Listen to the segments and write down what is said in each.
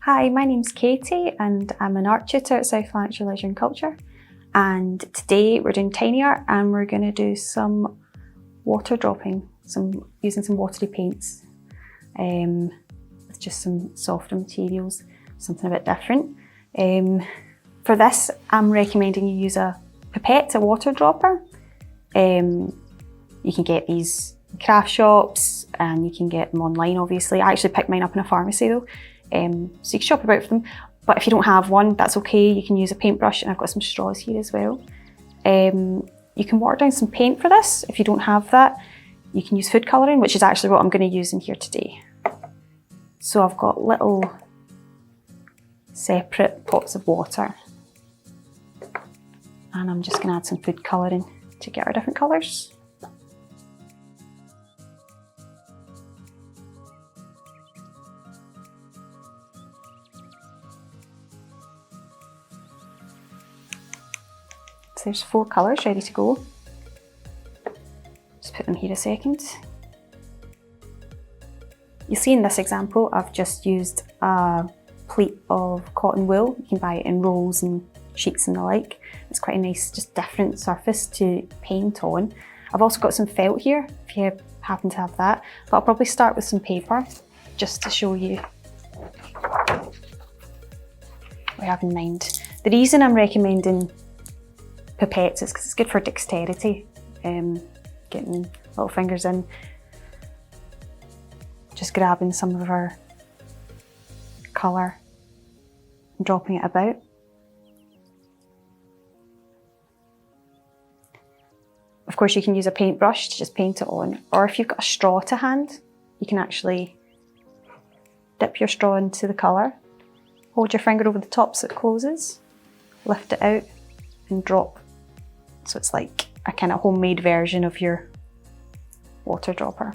Hi, my name's Katie and I'm an art tutor at South Lanarkshire Leisure and Culture, and today we're doing tiny art and we're going to do some water dropping, using some watery paints with just some softer materials, something a bit different. For this I'm recommending you use a pipette, a water dropper. You can get these in craft shops and you can get them online obviously. I actually picked mine up in a pharmacy though. So you can shop about for them, but if you don't have one, that's okay. You can use a paintbrush, and I've got some straws here as well. You can water down some paint for this. If you don't have that, you can use food colouring, which is actually what I'm going to use in here today. So I've got little separate pots of water, and I'm just going to add some food colouring to get our different colours. So there's 4 colours ready to go. Just put them here a second. You see in this example, I've just used a pleat of cotton wool. You can buy it in rolls and sheets and the like. It's quite a nice, just different surface to paint on. I've also got some felt here, if you happen to have that. But I'll probably start with some paper, just to show you what I have in mind. The reason I'm recommending pipettes is because it's good for dexterity, getting little fingers in, just grabbing some of our colour and dropping it about. Of course you can use a paintbrush to just paint it on, or if you've got a straw to hand, you can actually dip your straw into the colour, hold your finger over the top so it closes, lift it out and drop. So it's like a kind of homemade version of your water dropper.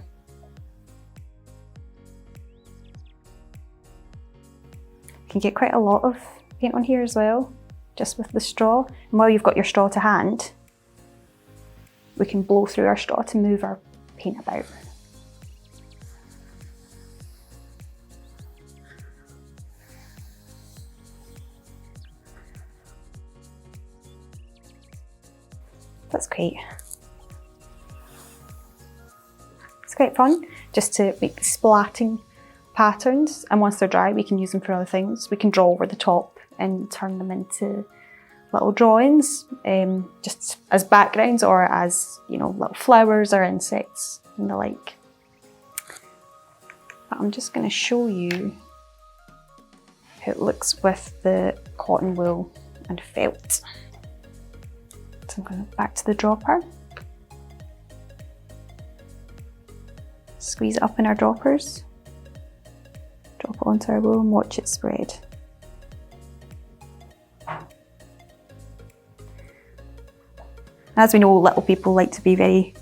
You can get quite a lot of paint on here as well, just with the straw. And while you've got your straw to hand, we can blow through our straw to move our paint about. That's great. It's quite fun just to make splatting patterns, and once they're dry we can use them for other things. We can draw over the top and turn them into little drawings, just as backgrounds or as, you know, little flowers or insects and the like. But I'm just going to show you how it looks with the cotton wool and felt. So I'm going back to the dropper. Squeeze it up in our droppers. Drop it onto our wool and watch it spread. As we know, little people like to be very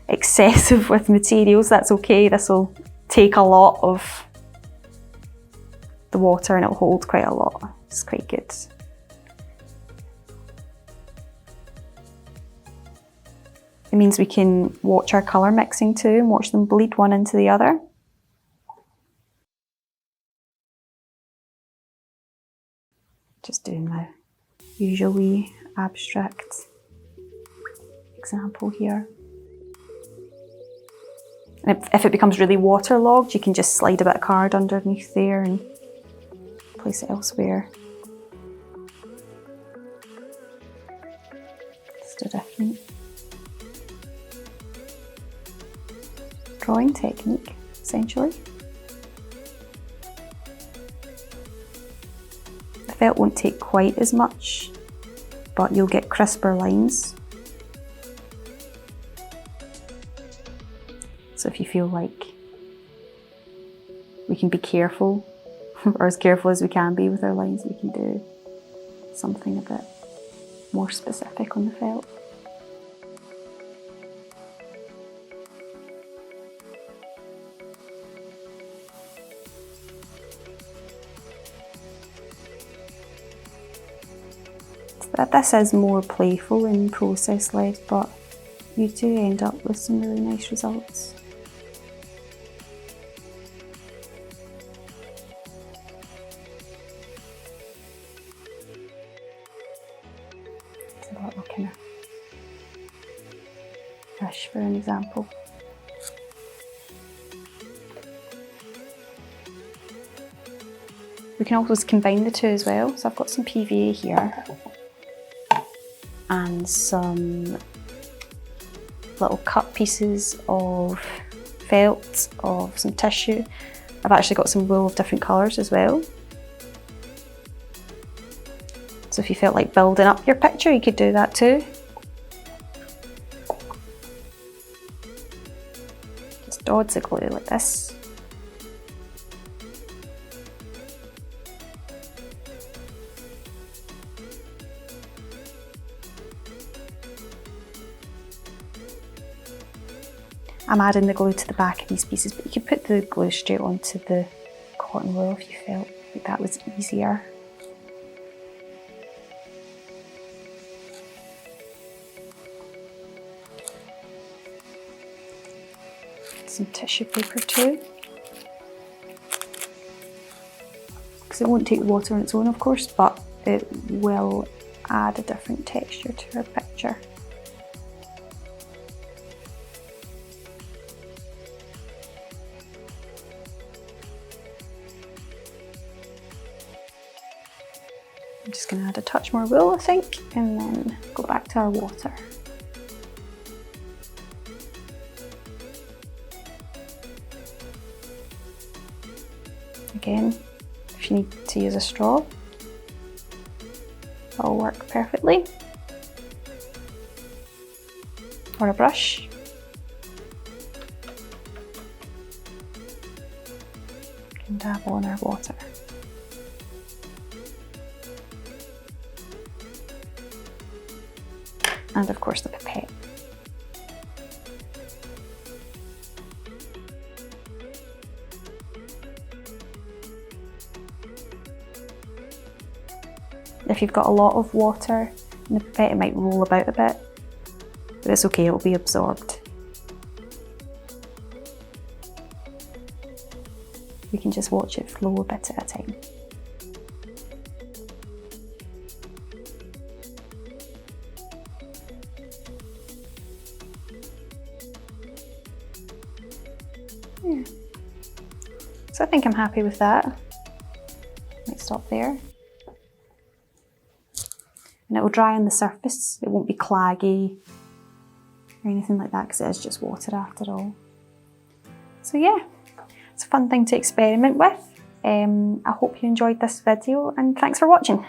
excessive with materials. That's okay. This will take a lot of the water and it'll hold quite a lot. It's quite good. It means we can watch our colour mixing too and watch them bleed one into the other. Just doing my usual wee abstract example here. And if it becomes really waterlogged, you can just slide a bit of card underneath there and place it elsewhere. Just a different drawing technique, essentially. The felt won't take quite as much, but you'll get crisper lines. So if you feel like we can be careful, or as careful as we can be with our lines, we can do something a bit more specific on the felt. This is more playful and process led, but you do end up with some really nice results. brush for an example. We can always combine the two as well. So I've got some PVA here and some little cut pieces of felt, of some tissue. I've actually got some wool of different colours as well. So if you felt like building up your picture, you could do that too. Just dots of glue like this. I'm adding the glue to the back of these pieces, but you could put the glue straight onto the cotton wool if you felt like that was easier. Some tissue paper too, because it won't take water on its own, of course, but it will add a different texture to our picture. I'm just going to add a touch more wool, I think, and then go back to our water. Again, if you need to use a straw, that'll work perfectly. Or a brush. And dabble in our water. And of course the pipette. If you've got a lot of water in the pipette, it might roll about a bit, but it's okay, it'll be absorbed. We can just watch it flow a bit at a time. Yeah. So I think I'm happy with that. Might stop there. And it will dry on the surface. It won't be claggy or anything like that because it is just water after all. So yeah, it's a fun thing to experiment with. I hope you enjoyed this video and thanks for watching.